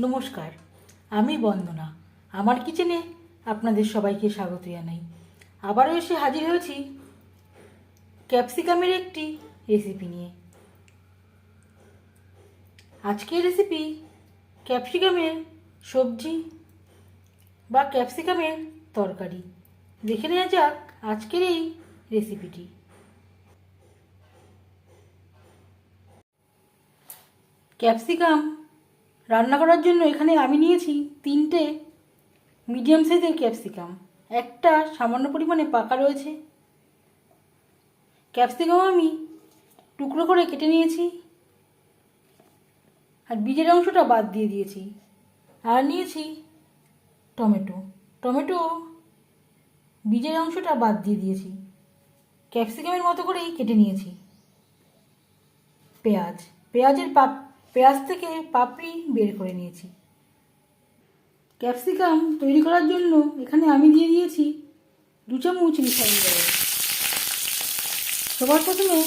নমস্কার, আমি বন্দনা। আমার কিচেনে আপনাদের সবাইকে স্বাগত জানাই। আবারও এসে হাজির হয়েছি ক্যাপসিকামের একটি রেসিপি নিয়ে। আজকের রেসিপি ক্যাপসিকামের সবজি বা ক্যাপসিকামের তরকারি। দেখে নেওয়া যাক আজকের এই রেসিপিটি। ক্যাপসিকাম রান্না করার জন্য এখানে আমি নিয়েছি 3টে মিডিয়াম সাইজের ক্যাপসিকাম। একটা সামান্য পরিমাণে পাকা রয়েছে। ক্যাপসিকাম আমি টুকরো করে কেটে নিয়েছি আর বীজের অংশটা বাদ দিয়ে দিয়েছি। আর নিয়েছি টমেটো বীজের অংশটা বাদ দিয়ে দিয়েছি। ক্যাপসিকামের মতো করেই কেটে নিয়েছি। পেঁয়াজ থেকে পাপড়ি বের করে নিয়েছি। ক্যাপসিকাম তৈরি করার জন্য এখানে আমি দিয়ে দিয়েছি 2 চামচ রিফাইন্ড অয়েল। সবার প্রথমে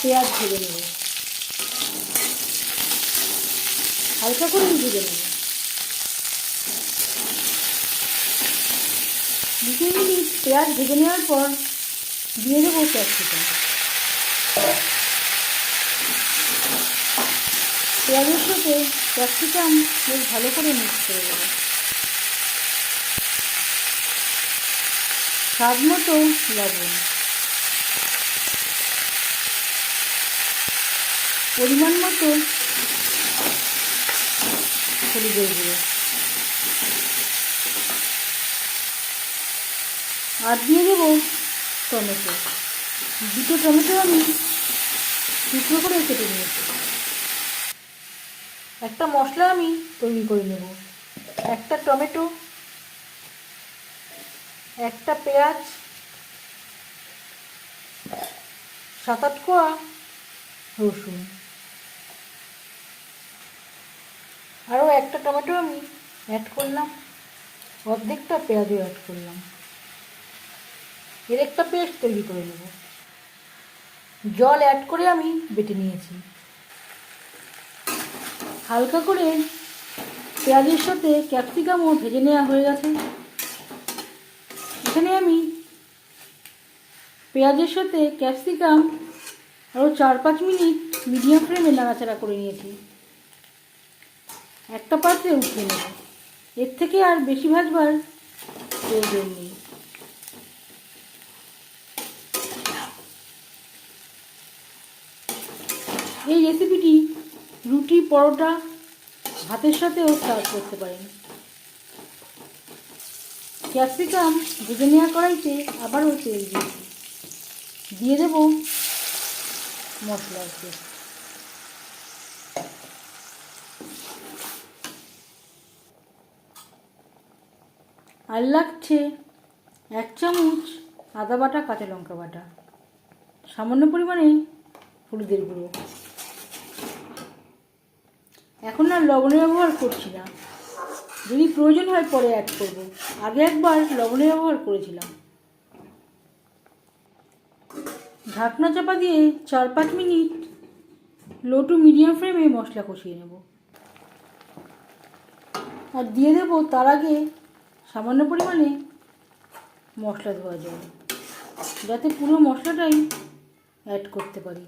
পেঁয়াজ ভেজে নেব, হালকা করে ভেজে নেব। 2 মিনিট পেঁয়াজ ভেজে নেওয়ার পর দিয়ে দেবো ক্যাপসিকাম। পেঁয়াজের সাথে ক্যাপসিকাম বেশ ভালো করে মিক্স করে দেবো। স্বাদ মতো লবণ, পরিমাণ মতো হলুদের গুঁড়ো আর দিয়ে দেবো টমেটো। 2টো টমেটো আমি টুকরো করে কেটে নিয়েছি। একটা মশলা আমি তৈরি করে নেব। একটা টমেটো, একটা পেঁয়াজ, 7-8 কোয়া রসুন, আরও একটা টমেটো আমি অ্যাড করলাম, অর্ধেকটা পেঁয়াজও অ্যাড করলাম। এর একটা পেস্ট তৈরি করে নেব। জল অ্যাড করে আমি বেটে নিয়েছি। হালকা করে পেঁয়াজের সাথে ক্যাপসিকামও ভেজে নেওয়া হয়ে গেছে। এখানে আমি পেঁয়াজের সাথে ক্যাপসিকাম আরও 4-5 মিনিট মিডিয়াম ফ্লেমে নাড়াচাড়া করে নিয়েছি। একটা পাত্রে উঠিয়ে নেব। এর থেকে আর বেশি ভাজবার প্রয়োজন নেই। এই রেসিপিটি রুটি, পরোটা, ভাতের সাথেও সার্ভ করতে পারেন। ক্যাপসিকাম ভেজে নেওয়া কড়াইতে আবারও তেল দিয়েছি। দিয়ে দেব মশলার পেস্ট। আর লাগছে 1 চামচ আদা বাটা, কাঁচা লঙ্কা বাটা, সামান্য পরিমাণে হলুদের গুঁড়ো। এখন আর লবণের ব্যবহার করছি না, যদি প্রয়োজন হয় পরে অ্যাড করব। আগে একবার লবণের ব্যবহার করেছিলাম। ঢাকনা চাপা দিয়ে 4-5 মিনিট লো টু মিডিয়াম ফ্লেমে মশলা কষিয়ে নেব। আর দিয়ে দেবো তার আগে সামান্য পরিমাণে মশলা ধোয়া জল, যাতে পুরো মশলাটাই অ্যাড করতে পারি।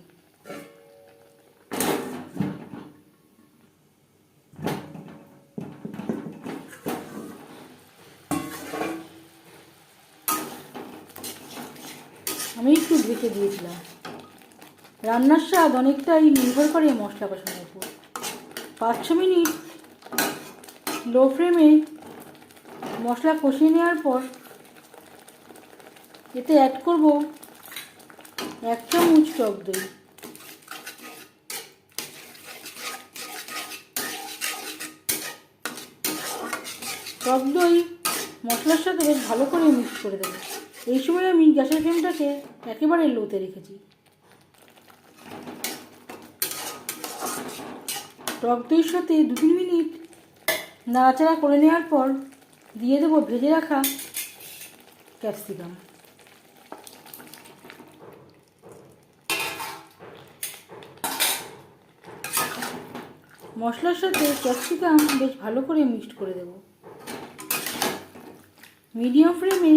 আমি একটু ঢেকে দিয়েছিলাম। রান্নার স্বাদ অনেকটাই নির্ভর করে মশলা কষানোর উপর। 5-6 মিনিট লো ফ্লেমে মশলা কষিয়ে নেওয়ার পর এতে অ্যাড করব 1 চামচ টক দই। টক দই মশলার সাথে বেশ ভালো করে মিক্স করে দেবো। এই সময় আমি গ্যাসের ফ্লেমটাকে একেবারে লোতে রেখেছি। টক দইয়ের সাথে 2-3 মিনিট নাড়াচাড়া করে নেওয়ার পর দিয়ে দেবো ভেজে রাখা ক্যাপসিকাম। মশলার সাথে ক্যাপসিকাম বেশ ভালো করে মিক্সড করে দেব। মিডিয়াম ফ্লেমে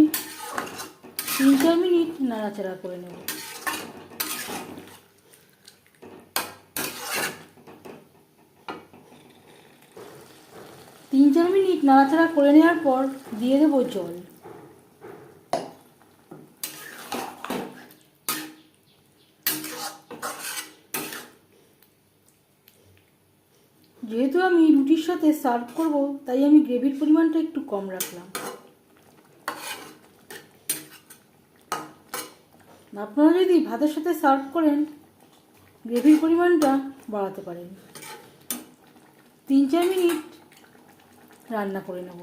3-4 মিনিট নাড়াচাড়া করে নেব। তিন চার মিনিট নাড়াচাড়া করে নেওয়ার পর দিয়ে দেবো জল। যেহেতু আমি রুটির সাথে সার্ভ করব, তাই আমি গ্রেভির পরিমাণটা একটু কম রাখলাম। আপনারা যদি ভাতের সাথে সার্ভ করেন, গ্রেভির পরিমাণটা বাড়াতে পারেন। 3-4 মিনিট রান্না করে নেব।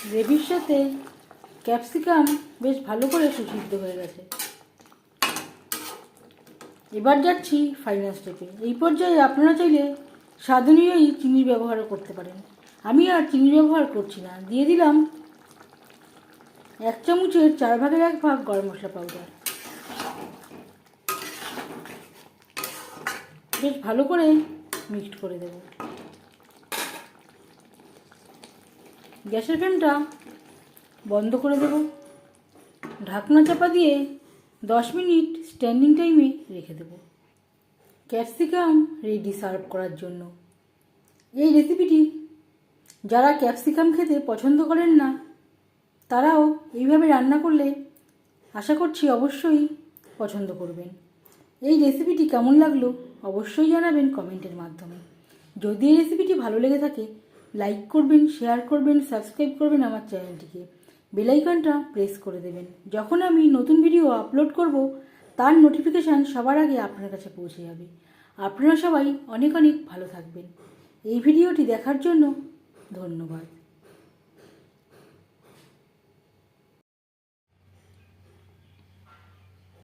গ্রেভির সাথে ক্যাপসিকাম বেশ ভালো করে সুসিদ্ধ হয়ে গেছে। এবার যাচ্ছি ফাইনাল স্টেপে। এই পর্যায়ে আপনারা চাইলে স্বাদ অনুযায়ী চিনির ব্যবহারও করতে পারেন। আমি আর চিনি ব্যবহার করছি না। দিয়ে দিলাম 1 চামচের 4 ভাগের 1 ভাগ গরম মশলা পাউডার। বেশ ভালো করে মিক্সড করে দেব। গ্যাসের ফ্লেমটা বন্ধ করে দেব। ঢাকনা চাপা দিয়ে 10 মিনিট স্ট্যান্ডিং টাইমে রেখে দেব। ক্যাপসিকাম রেডি সার্ভ করার জন্য। এই রেসিপিটি যারা ক্যাপসিকাম খেতে পছন্দ করেন না, তারাও এইভাবে রান্না করলে আশা করছি অবশ্যই পছন্দ করবেন। এই রেসিপিটি কেমন লাগলো অবশ্যই জানাবেন কমেন্টের মাধ্যমে। যদি এই রেসিপিটি ভালো লেগে থাকে, লাইক করবেন, শেয়ার করবেন, সাবস্ক্রাইব করবেন আমার চ্যানেলটিকে। বেল আইকনটা প্রেস করে দেবেন। যখন আমি নতুন ভিডিও আপলোড করব, তার নোটিফিকেশান সবার আগে আপনার কাছে পৌঁছে যাবে। আপনারা সবাই অনেক অনেক ভালো থাকবেন। এই ভিডিওটি দেখার জন্য ধন্যবাদ।